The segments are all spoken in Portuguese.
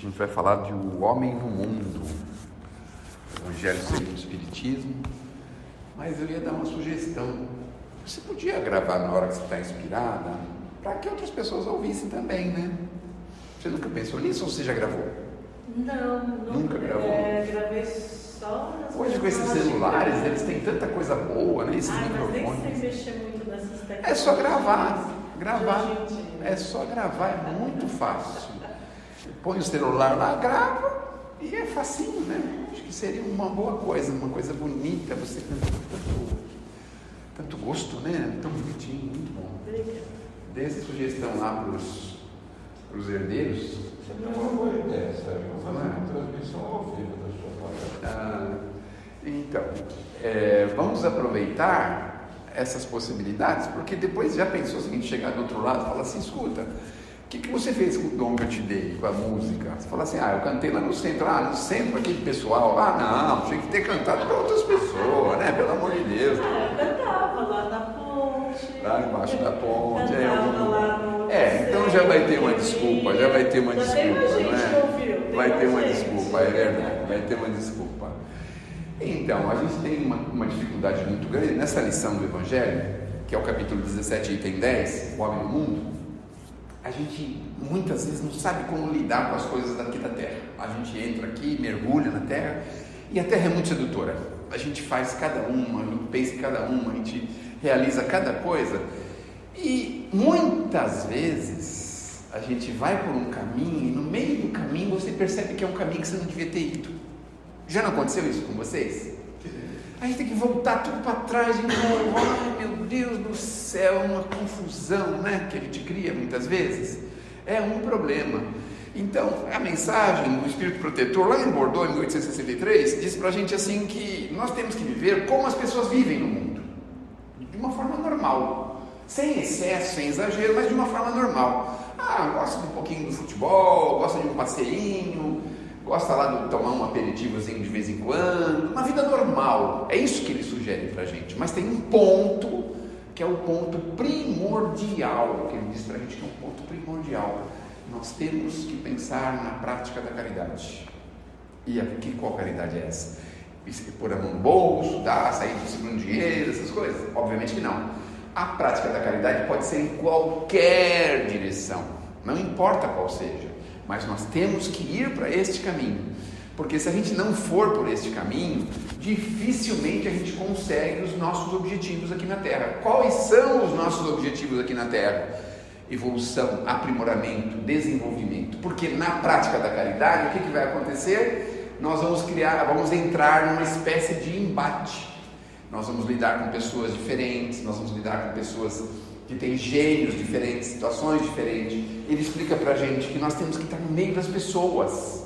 gente vai falar de O Homem no Mundo, Evangelho segundo o Espiritismo, mas eu ia dar uma sugestão. Você podia gravar na hora que você está inspirada, para que outras pessoas ouvissem também, né? Você nunca pensou nisso ou você já gravou? Não, nunca gravou? Gravei só nas Hoje com esses celulares, eles têm tanta coisa boa, né? Esses microfones. Mas nem sei mexer muito nessas tecnologias. É só gravar. Gente. É só gravar, é muito fácil. Põe o celular lá, grava e é facinho, né? Acho que seria uma boa coisa, uma coisa bonita. Você canta com tanto gosto, né? Tão bonitinho, muito bom. Obrigada. Dê essa sugestão lá para os herdeiros. Isso é uma boa ideia, Sérgio. Vou fazer uma transmissão ao vivo da sua palestra. Então, vamos aproveitar essas possibilidades, porque depois já pensou o seguinte, chegar do outro lado e falar assim, escuta, o que você fez com o dom que eu te dei, com a música? Você fala assim, eu cantei lá no centro, no centro aquele pessoal, não, tinha que ter cantado para outras pessoas, né, pelo amor de Deus. Eu cantava lá na ponte. Lá embaixo da ponte. Cantava lá no... Então já vai ter uma desculpa, não é? Vai ter uma desculpa, é verdade, vai ter uma desculpa. Então, a gente tem uma dificuldade muito grande nessa lição do Evangelho, que é o capítulo 17, item 10, o homem no mundo. A gente muitas vezes não sabe como lidar com as coisas daqui da terra. A gente entra aqui, mergulha na terra, e a terra é muito sedutora. A gente faz cada uma, a gente pensa em cada uma, a gente realiza cada coisa, e muitas vezes a gente vai por um caminho, e no meio do caminho você percebe que é um caminho que você não devia ter ido. Já não aconteceu isso com vocês? A gente tem que voltar tudo para trás de novo. Ai, meu Deus do céu, uma confusão, né? Que a gente cria muitas vezes. É um problema. Então, a mensagem do Espírito Protetor, lá em Bordeaux, em 1863, diz para a gente assim que nós temos que viver como as pessoas vivem no mundo. De uma forma normal. Sem excesso, sem exagero, mas de uma forma normal. Gosta de um pouquinho do futebol, gosta de um passeinho, gosta lá de tomar um aperitivozinho de vez em quando, uma vida normal. É isso que ele sugere para a gente. Mas tem um ponto, que é o ponto primordial, que ele diz para a gente que é um ponto primordial. Nós temos que pensar na prática da caridade. E qual caridade é essa? Pôr a mão no bolso, sair distribuindo dinheiro, essas coisas? Obviamente que não. A prática da caridade pode ser em qualquer direção, não importa qual seja. Mas nós temos que ir para este caminho, porque se a gente não for por este caminho, dificilmente a gente consegue os nossos objetivos aqui na Terra. Quais são os nossos objetivos aqui na Terra? Evolução, aprimoramento, desenvolvimento. Porque na prática da caridade, o que vai acontecer? Nós vamos entrar numa espécie de embate. Nós vamos lidar com pessoas diferentes, nós vamos lidar com pessoas que tem gênios diferentes, situações diferentes. Ele explica para a gente que nós temos que estar no meio das pessoas.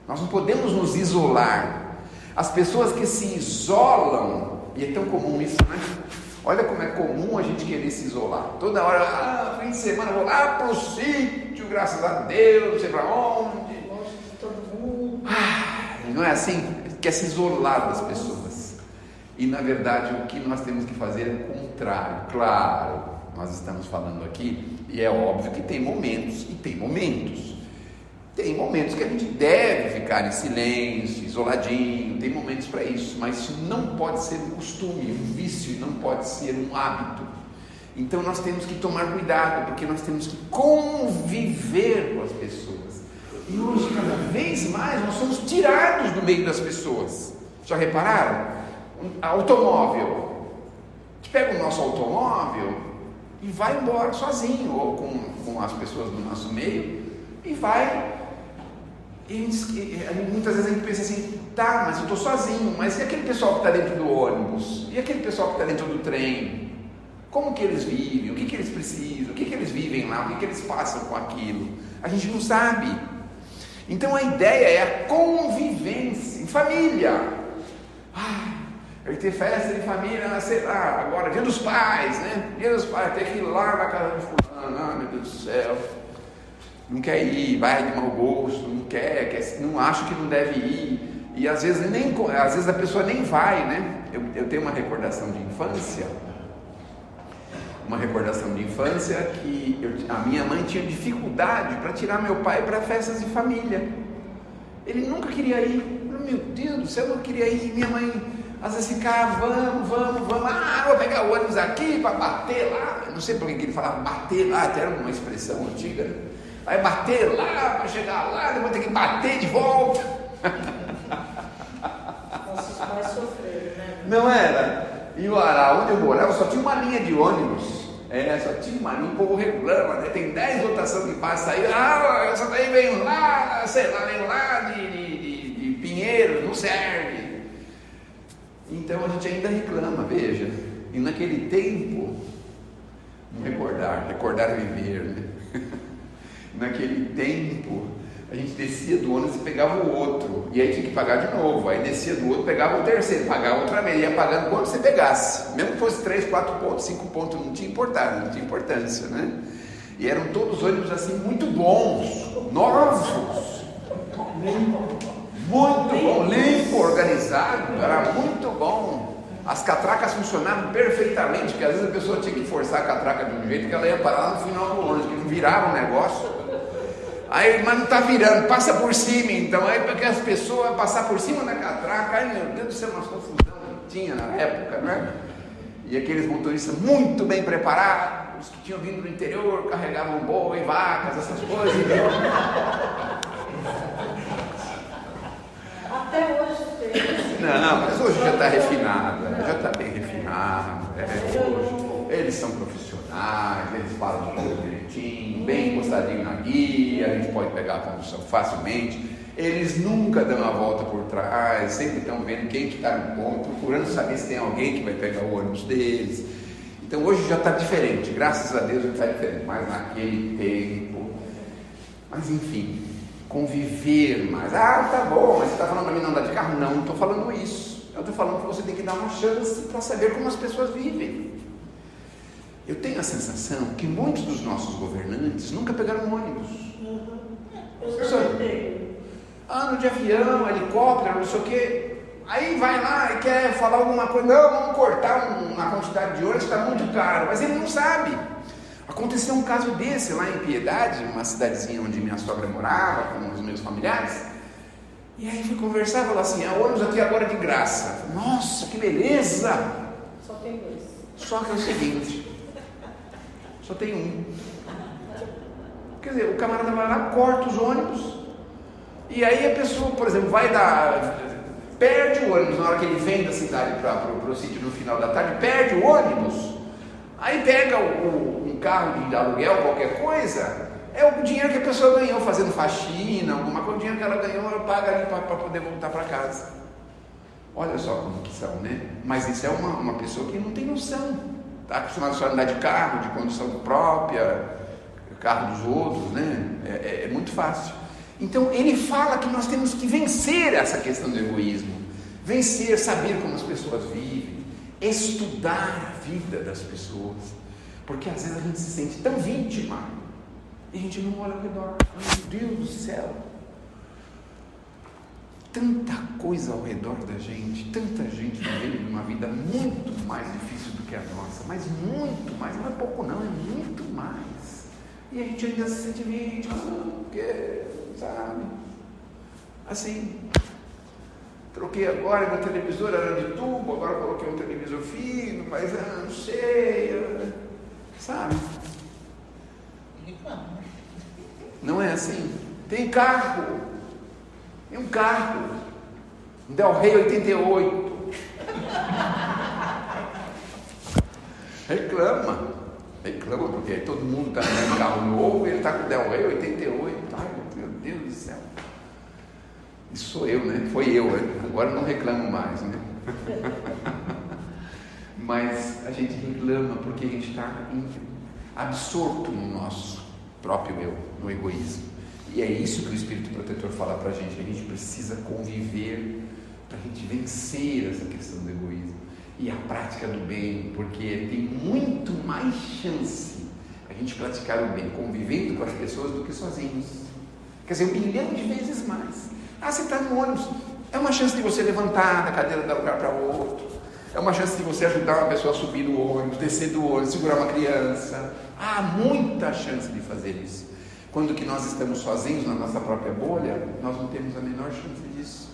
Nós não podemos nos isolar. As pessoas que se isolam, e é tão comum isso, né? Olha como é comum a gente querer se isolar. Toda hora, fim de semana, vou lá para o sítio, graças a Deus, não sei para onde. Longe de todo mundo. Não é assim? Quer se isolar das pessoas. E na verdade o que nós temos que fazer é o contrário. Claro, nós estamos falando aqui, e é óbvio que tem momentos e tem momentos. Tem momentos que a gente deve ficar em silêncio, isoladinho, tem momentos para isso, mas isso não pode ser um costume, um vício, não pode ser um hábito. Então nós temos que tomar cuidado, porque nós temos que conviver com as pessoas. E hoje, cada vez mais, nós somos tirados do meio das pessoas. Já repararam? Automóvel. A gente pega o nosso automóvel e vai embora sozinho, ou com as pessoas do nosso meio, e vai. E muitas vezes a gente pensa assim, mas eu estou sozinho, mas e aquele pessoal que está dentro do ônibus? E aquele pessoal que está dentro do trem? Como que eles vivem? O que eles precisam? O que eles vivem lá? O que eles passam com aquilo? A gente não sabe. Então a ideia é a convivência em família. Vai ter festa de família, sei lá, agora dia dos pais, né? Dia dos pais, tem que ir lá na casa de fulano, meu Deus do céu. Não quer ir, vai de mau gosto, não quer, não acha que não deve ir. E às vezes a pessoa nem vai, né? Eu tenho uma recordação de infância. Que a minha mãe tinha dificuldade para tirar meu pai para festas de família. Ele nunca queria ir. Meu Deus do céu, eu não queria ir. Minha mãe às vezes ficava, vamos. Vou pegar o ônibus aqui para bater lá. Eu não sei por que ele falava bater lá, até era uma expressão antiga, né? Vai bater lá, para chegar lá, depois tem que bater de volta. Nossos pais sofreram, né? Não era? E lá onde eu morava só tinha uma linha de ônibus. Só tinha uma linha, o povo reclama, né? Tem 10 lotações que passa aí. Essa daí veio lá, veio lá de Pinheiros, não serve. Então a gente ainda reclama, veja. E naquele tempo, recordar é viver, né? Naquele tempo, a gente descia do ônibus e pegava o outro, e aí tinha que pagar de novo. Aí descia do outro, pegava o terceiro, pagava outra vez, ia pagando quanto você pegasse, mesmo que fosse 3, 4 pontos, 5 pontos, não tinha importância, né? E eram todos ônibus assim muito bons, novos, muito bom, limpo, organizado, era muito bom. As catracas funcionavam perfeitamente, porque às vezes a pessoa tinha que forçar a catraca de um jeito que ela ia parar lá no final do ônibus, que não virava o negócio. Aí, mas não está virando, passa por cima então. Aí, porque as pessoas passar por cima da catraca, ai meu Deus do céu, uma confusão que tinha na época, né? E aqueles motoristas muito bem preparados, que tinham vindo do interior, carregavam boi, vacas, essas coisas. Até hoje tem. Não, mas hoje já está refinado, já está bem refinado. Hoje eles são profissionais, eles falam tudo direitinho, bem encostadinho na guia, a gente pode pegar a condução facilmente. Eles nunca dão a volta por trás, sempre estão vendo quem que está no ponto, procurando saber se tem alguém que vai pegar o ônibus deles. Então hoje já está diferente, graças a Deus já está diferente, mas naquele tempo, mas enfim, conviver mais. Tá bom, mas você está falando para mim não andar de carro? Não, não estou falando isso. Eu estou falando que você tem que dar uma chance para saber como as pessoas vivem. Eu tenho a sensação que muitos dos nossos governantes nunca pegaram um ônibus. Ando de avião, helicóptero, não sei o quê. Aí vai lá e quer falar alguma coisa. Não, vamos cortar uma quantidade de ônibus, está muito caro. Mas ele não sabe. Aconteceu um caso desse lá em Piedade, uma cidadezinha onde minha sogra morava, com os meus familiares. E aí fui conversar e falou assim: o ônibus aqui agora é de graça. Nossa, que beleza! Só tem 2. Só que é o seguinte, só tem um. Quer dizer, o camarada vai lá, corta os ônibus, e aí a pessoa, por exemplo, perde o ônibus na hora que ele vem da cidade para o sítio no final da tarde, perde o ônibus, aí pega um carro de aluguel, qualquer coisa, é o dinheiro que a pessoa ganhou fazendo faxina, alguma coisa, o dinheiro que ela ganhou, ela paga ali para poder voltar para casa. Olha só como que são, né? Mas isso é uma pessoa que não tem noção, está acostumada só a andar de carro, de condução própria, carro dos outros, né? É muito fácil. Então ele fala que nós temos que vencer essa questão do egoísmo, vencer, saber como as pessoas vivem, estudar a vida das pessoas, porque às vezes a gente se sente tão vítima e a gente não olha ao redor. Meu Deus do céu, tanta coisa ao redor da gente, tanta gente vivendo uma vida muito mais difícil do que a nossa, mas muito mais, não é pouco não, é muito mais. E a gente ainda se sente vítima, porque, sabe, assim, troquei agora, meu televisor era de tubo, agora coloquei um televisor fino, mas não sei, sabe? Não é assim. Tem carro, tem um carro, um Del Rey 88, reclama, porque todo mundo está com carro novo e ele está com o Del Rey 88. Ai, meu Deus do céu. Isso sou eu, né? Foi eu, né? Agora não reclamo mais, né? Mas a gente reclama porque a gente está absorto no nosso próprio eu, no egoísmo. E é isso que o Espírito Protetor fala para a gente precisa conviver para a gente vencer essa questão do egoísmo. E a prática do bem, porque tem muito mais chance a gente praticar o bem convivendo com as pessoas do que sozinhos. Quer dizer, 1 milhão de vezes mais. Você está no ônibus, é uma chance de você levantar da cadeira, dar lugar para outro, é uma chance de você ajudar uma pessoa a subir do ônibus, descer do ônibus, segurar uma criança. Há muita chance de fazer isso. Quando que nós estamos sozinhos na nossa própria bolha, nós não temos a menor chance disso.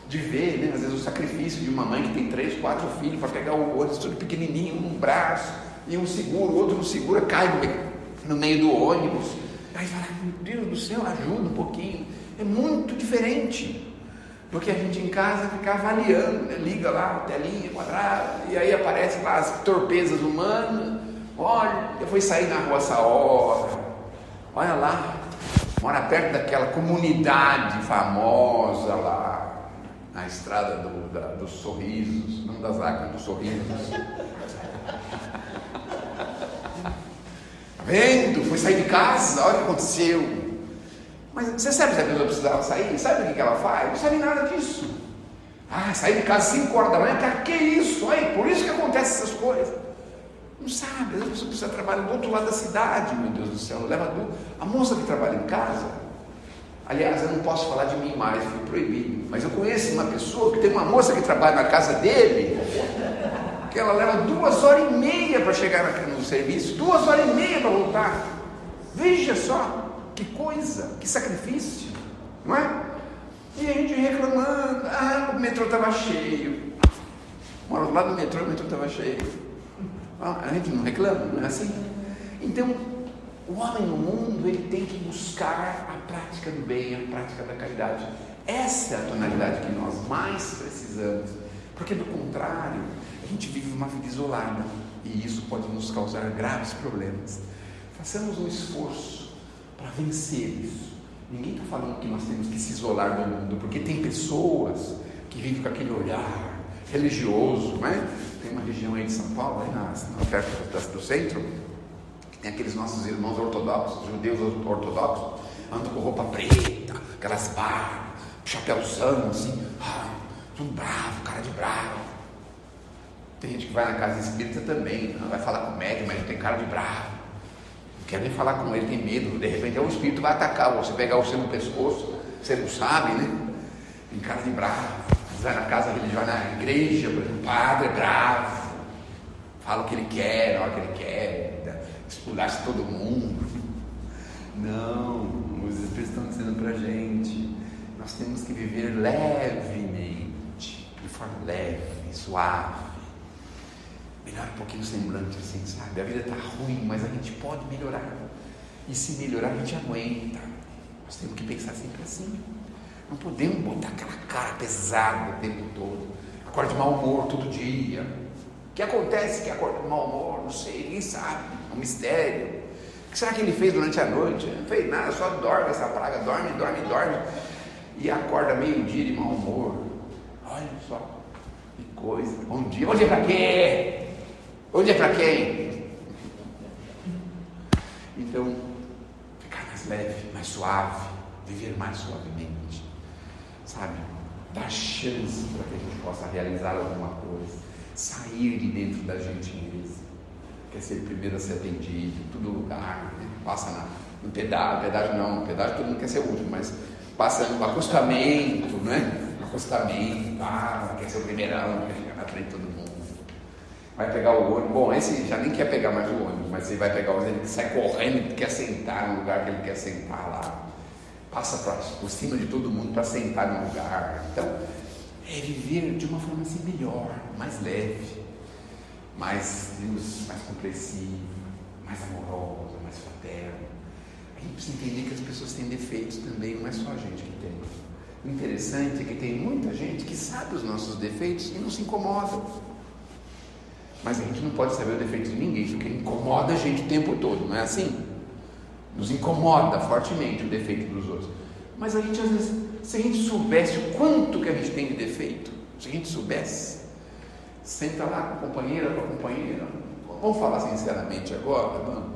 De ver, né, às vezes, o sacrifício de uma mãe que tem 3, 4 filhos para pegar o outro tudo pequenininho, um braço, e um segura, o outro não segura, cai no meio do ônibus. Aí fala, meu Deus do céu, ajuda um pouquinho. É muito diferente do que a gente em casa fica avaliando, né? Liga lá a telinha quadrada, e aí aparece lá as torpezas humanas. Olha, eu fui sair na rua essa hora, olha lá, mora perto daquela comunidade famosa lá, na estrada dos sorrisos, não das lágrimas, dos sorrisos. Tá vendo? Foi sair de casa, olha o que aconteceu. Mas você sabe se a pessoa precisava sair? Sabe o que ela faz? Não sabe nada disso. Sair de casa 5 horas da manhã, para que isso? Aí, por isso que acontecem essas coisas. Não sabe, às vezes a pessoa precisa trabalhar do outro lado da cidade, meu Deus do céu. A moça que trabalha em casa, aliás, eu não posso falar de mim mais, foi proibido. Mas eu conheço uma pessoa que tem uma moça que trabalha na casa dele, que ela leva 2h30 para chegar no serviço, 2h30 para voltar. Veja só. Que coisa, que sacrifício, não é? E a gente reclamando, o metrô estava cheio. Moro lá no metrô, o metrô estava cheio. A gente não reclama, não é assim? Então, o homem no mundo, ele tem que buscar a prática do bem, a prática da caridade. Essa é a tonalidade que nós mais precisamos, porque do contrário, a gente vive uma vida isolada, e isso pode nos causar graves problemas. Façamos um esforço para vencer isso. Ninguém está falando que nós temos que se isolar do mundo, porque tem pessoas que vivem com aquele olhar religioso, não é? Tem uma região aí de São Paulo, aí perto do centro, que tem aqueles nossos irmãos ortodoxos, judeus ortodoxos, andam com roupa preta, aquelas barbas, chapéuzão assim, tudo bravo, cara de bravo. Tem gente que vai na casa espírita também, vai falar com o médium, mas tem cara de bravo. Não quer nem falar com ele, tem medo, de repente o espírito vai atacar, você pegar você no pescoço, você não sabe, né? Tem cara de bravo. Vai na casa religiosa, na igreja, o padre é bravo, fala o que ele quer, na hora que ele quer, expulsa todo mundo. Não, os espíritos estão dizendo para a gente, nós temos que viver levemente, de forma leve, suave. Melhora um pouquinho o semblante, assim, sabe? A vida está ruim, mas a gente pode melhorar. E se melhorar, a gente aguenta. Nós temos que pensar sempre assim. Não podemos botar aquela cara pesada o tempo todo. Acorda de mau humor todo dia. O que acontece que acorda de mau humor? Não sei, ninguém sabe. É um mistério. O que será que ele fez durante a noite? Não fez nada, só dorme essa praga. Dorme. E acorda meio-dia de mau humor. Olha só, que coisa. Bom dia. Bom dia para quê? Bom dia para quem? Então, ficar mais leve, mais suave. Viver mais suavemente. Sabe, dar chance para que a gente possa realizar alguma coisa, sair de dentro da gente mesmo, quer ser o primeiro a ser atendido, em todo lugar, né? Passa no pedágio todo mundo quer ser o último, mas passa no acostamento, né? Acostamento, quer ser o primeirão, quer chegar na frente de todo mundo, vai pegar o ônibus, bom, esse já nem quer pegar mais o ônibus, mas ele vai pegar o ônibus, ele sai correndo, quer sentar no lugar que ele quer sentar lá, passa por cima de todo mundo para sentar no lugar. Então, é viver de uma forma assim melhor, mais leve, mais compreensiva, mais amorosa, mais fraterna. A gente precisa entender que as pessoas têm defeitos também, não é só a gente que tem. O interessante é que tem muita gente que sabe os nossos defeitos e não se incomoda. Mas a gente não pode saber o defeito de ninguém, porque incomoda a gente o tempo todo, não é assim? Nos incomoda fortemente o defeito dos outros. Mas a gente, às vezes, se a gente soubesse o quanto que a gente tem de defeito, se a gente soubesse, senta lá com a companheira, vamos falar sinceramente agora, vamos.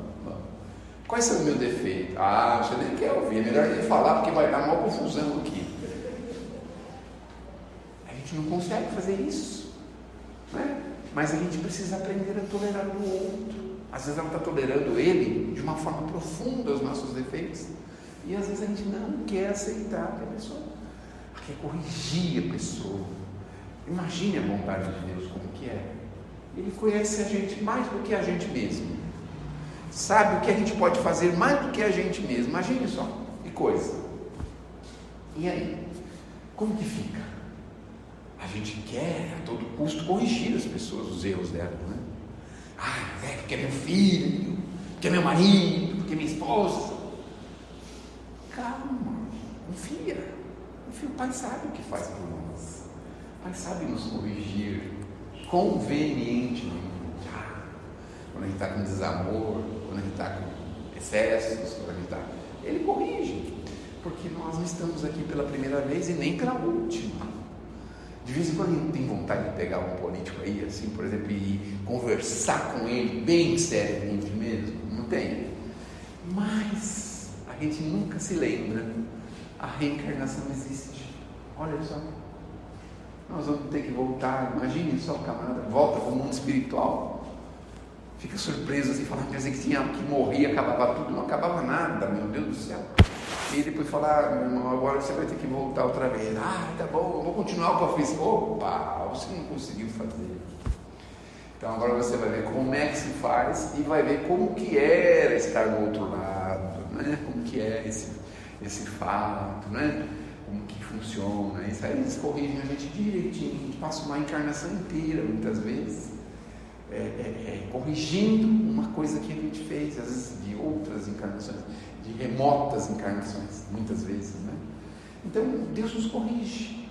Quais são os meus defeitos? Você nem quer ouvir, é melhor nem falar, porque vai dar uma confusão aqui. A gente não consegue fazer isso, né? Mas a gente precisa aprender a tolerar o outro. Às vezes ela está tolerando ele de uma forma profunda os nossos defeitos. E às vezes a gente não quer aceitar que a pessoa quer corrigir a pessoa. Imagine a vontade de Deus como que é. Ele conhece a gente mais do que a gente mesmo. sabe o que a gente pode fazer mais do que a gente mesmo. Imagine só, que coisa. E aí? Como que fica? A gente quer a todo custo corrigir as pessoas, os erros delas, né? Porque é meu filho, porque é meu marido, porque é minha esposa. Calma, confia. O Pai sabe o que faz por nós. O Pai sabe nos corrigir convenientemente. Quando a gente está com desamor, quando a gente está com excessos, quando a gente está... Ele corrige, porque nós não estamos aqui pela primeira vez e nem pela última. De vez em quando a gente tem vontade de pegar um político aí, assim, por exemplo, e conversar com ele bem seriamente mesmo. Não tem. Mas a gente nunca se lembra. A reencarnação existe. Olha só. Nós vamos ter que voltar. Imagine só, o camarada volta para o mundo espiritual. Fica surpreso assim, falando, quer dizer que morrer, acabava tudo. Não acabava nada, meu Deus do céu. E depois falar, meu irmão, agora você vai ter que voltar outra vez. Tá bom, eu vou continuar o que eu fiz. Opa, você não conseguiu fazer. Então agora você vai ver como é que se faz e vai ver como que era estar do outro lado, né? Como que é esse fato, né? Como que funciona. Isso aí eles corrigem a gente direitinho. A gente passa uma encarnação inteira, muitas vezes, corrigindo uma coisa que a gente fez, às vezes de outras encarnações, de remotas encarnações, muitas vezes, né? Então Deus nos corrige.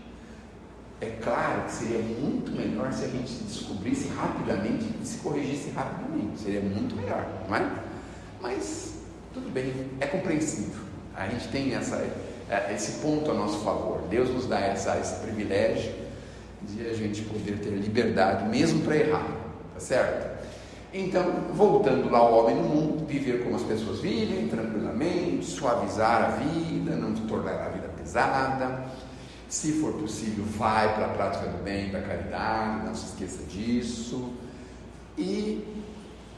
É claro que seria muito melhor se a gente se descobrisse rapidamente e se corrigisse rapidamente, seria muito melhor, não é? Mas tudo bem, é compreensível. A gente tem esse ponto a nosso favor. Deus nos dá esse privilégio de a gente poder ter liberdade mesmo para errar, tá certo? Então, voltando lá ao homem no mundo, viver como as pessoas vivem, tranquilamente, suavizar a vida, não tornar a vida pesada. Se for possível, vai para a prática do bem, da caridade, não se esqueça disso. E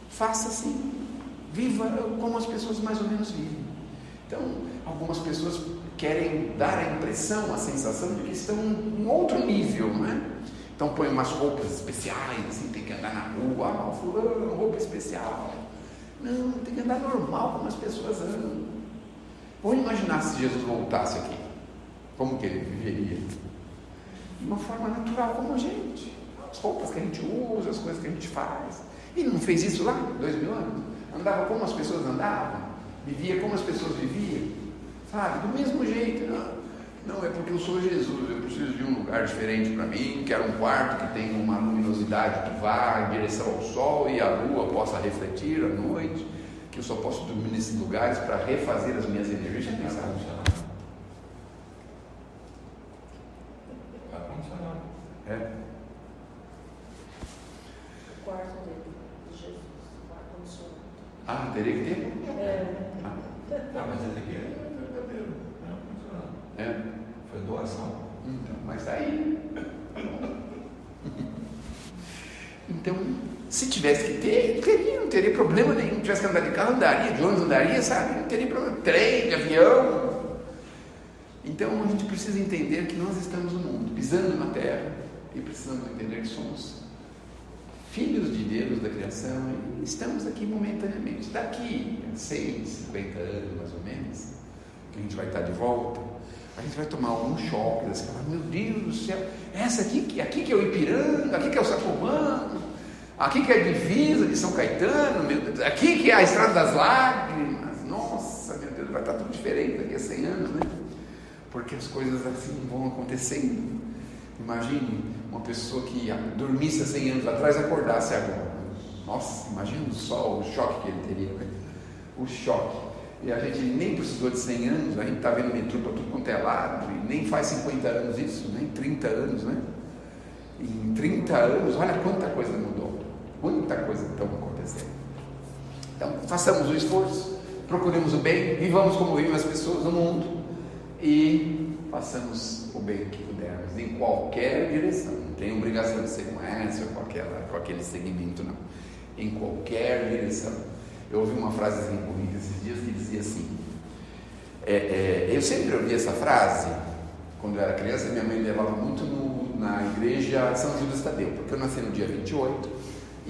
faça assim, viva como as pessoas mais ou menos vivem. Então, algumas pessoas querem dar a impressão, a sensação de que estão em outro nível, não é? Então põe umas roupas especiais, assim, tem que andar na rua, fulano, roupa especial. Não, tem que andar normal como as pessoas andam. Vamos imaginar se Jesus voltasse aqui, como que ele viveria? De uma forma natural como a gente. As roupas que a gente usa, as coisas que a gente faz. Ele não fez isso lá, 2000 anos? Andava como as pessoas andavam, vivia como as pessoas viviam, sabe? Do mesmo jeito, não é porque eu sou Jesus, eu preciso de um lugar diferente para mim, quero um quarto que tenha uma luminosidade que vá em direção ao sol e a lua possa refletir à noite, que eu só posso dormir nesses lugares para refazer as minhas energias. Já pensaram? É. O quarto dele, de Jesus, o ar-condicionado. Teria que ter? Mas esse aqui é verdadeiro, não é funcionando. Foi doação. Então, mas tá aí. Então, se tivesse que ter, não teria problema nenhum. Se tivesse que andar de carro, andaria, de ônibus andaria, sabe? Não teria problema. Trem, de avião. Então, a gente precisa entender que nós estamos no mundo, pisando na terra, e precisamos entender que somos filhos de Deus da criação e estamos aqui momentaneamente. Daqui a 150 anos, mais ou menos, que a gente vai estar de volta, a gente vai tomar um choque, você fala, meu Deus do céu, aqui que é o Ipiranga, aqui que é o Sacomano, aqui que é a divisa de São Caetano, meu Deus, aqui que é a Estrada das Lágrimas, nossa, meu Deus, vai estar tudo diferente daqui a 100 anos, né? Porque as coisas assim vão acontecendo. Imagine uma pessoa que dormisse há 100 anos atrás e acordasse agora. Nossa, imagina o choque que ele teria, né? O choque. E a gente nem precisou de 100 anos, a gente está vendo metrô para tudo quanto é lado, e nem faz 50 anos isso, nem 30 anos, né? Em 30 anos, olha quanta coisa mudou, quanta coisa está acontecendo. Então, façamos o esforço, procuremos o bem, vivamos como vivem as pessoas no mundo e façamos o bem que pudermos, em qualquer direção. Não tem obrigação de ser com essa ou com aquele segmento, não. Em qualquer direção. Eu ouvi uma frasezinha bonita esses dias que dizia assim, eu sempre ouvi essa frase, quando eu era criança, minha mãe levava muito na igreja São Judas Tadeu, porque eu nasci no dia 28,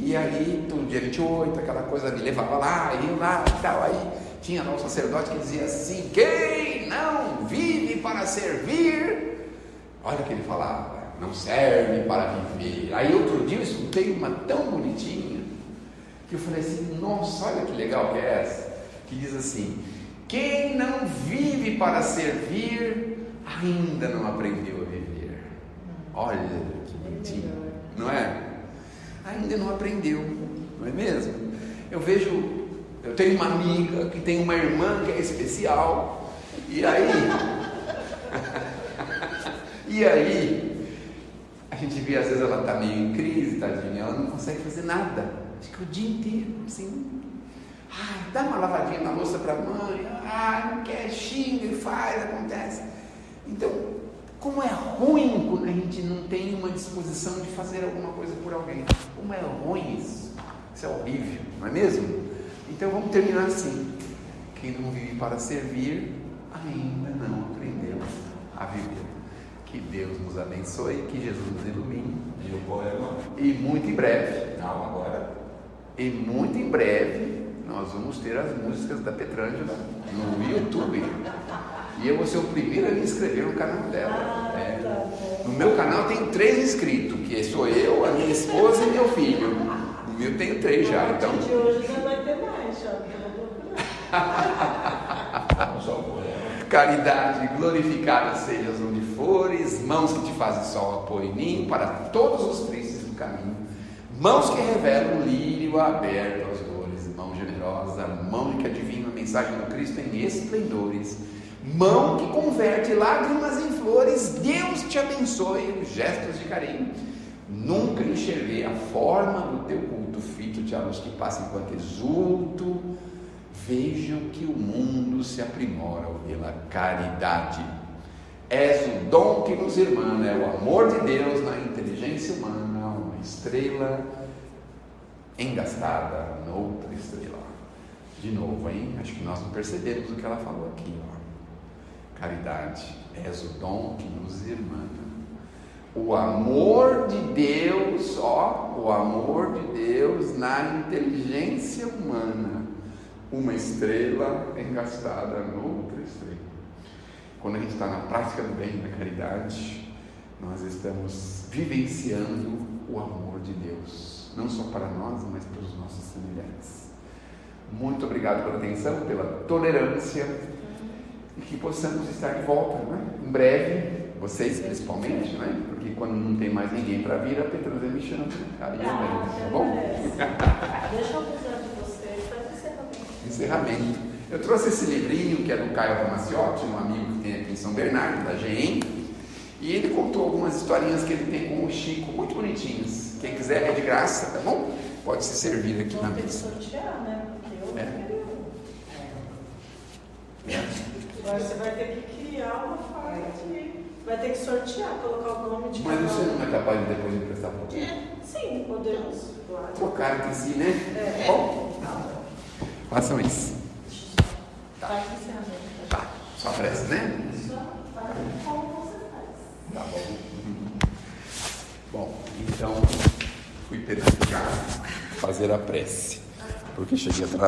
E aí, no dia 28, aquela coisa me levava lá, ia lá e tal. Aí tinha lá um sacerdote que dizia assim: quem não vive para servir, olha o que ele falava, não serve para viver. Aí outro dia eu escutei uma tão bonitinha, que eu falei assim: nossa, olha que legal que é essa, que diz assim: quem não vive para servir, ainda não aprendeu a viver. Olha que bonitinho, não é? Ainda não aprendeu, não é mesmo? Eu tenho uma amiga que tem uma irmã que é especial, e aí a gente vê, às vezes ela está meio em crise, tadinha, ela não consegue fazer nada, fica o dia inteiro assim, dá uma lavadinha na louça para a mãe, não quer, xinga e faz, acontece. Então, como é ruim quando a gente não tem uma disposição de fazer alguma coisa por alguém. Como é ruim isso. Isso é horrível, não é mesmo? Então vamos terminar assim: quem não vive para servir, ainda não aprendeu a viver. Que Deus nos abençoe, que Jesus nos ilumine. E o poema? E muito em breve. Não, agora. E muito em breve nós vamos ter as músicas da Petrângela no YouTube. E eu vou ser o primeiro a me inscrever no canal dela. No meu canal tem 3 inscritos, que sou eu, a minha esposa e meu filho. No meu tem 3 já, então. De hoje já vai ter mais, já. Caridade, glorificada sejas onde fores, mãos que te fazem sol, apoio ninho para todos os tristes do caminho, mãos que revelam o lírio aberto aos dores, mão generosa, mão que adivinha a mensagem do Cristo em esplendores, mão que converte lágrimas em flores. Deus te abençoe os gestos de carinho. Nunca enxerguei a forma do teu culto, fito-te a luz que passa enquanto exulto. Vejo que o mundo se aprimora pela caridade. És o dom que nos irmana, é o amor de Deus na inteligência humana, uma estrela engastada noutra estrela. De novo, hein? Acho que nós não percebemos o que ela falou aqui, ó. Caridade, és o dom que nos irmana. O amor de Deus, o amor de Deus na inteligência humana, uma estrela engastada noutra estrela. Quando a gente está na prática do bem, da caridade, nós estamos vivenciando o amor de Deus, não só para nós, mas para os nossos semelhantes. Muito obrigado pela atenção, pela tolerância, e que possamos estar de volta, né? Em breve, vocês principalmente, né? Porque quando não tem mais ninguém para vir, a Petrângela me chama, cara, e eu mesmo, tá bom? Deixa eu avisar de vocês, faz encerramento. Eu trouxe esse livrinho que é do Caio Ramaciotti, um amigo que tem aqui em São Bernardo, da GEM, e ele contou algumas historinhas que ele tem com o Chico, muito bonitinhas. Quem quiser é de graça, tá bom? Pode se servir aqui na mesa. Vou sortear, né? Porque eu queria um. Agora você vai ter que criar uma forma de... Vai ter que sortear, colocar o nome de... Mas você não é capaz de depois emprestar para você? Sim, podemos. Claro. Trocar entre si, né? Bom, façam isso. Faz encerramento. Tá, só pressa, né? Só faz como você faz. Tá bom. Bom, então fui pegar fazer a prece, porque cheguei atrasado.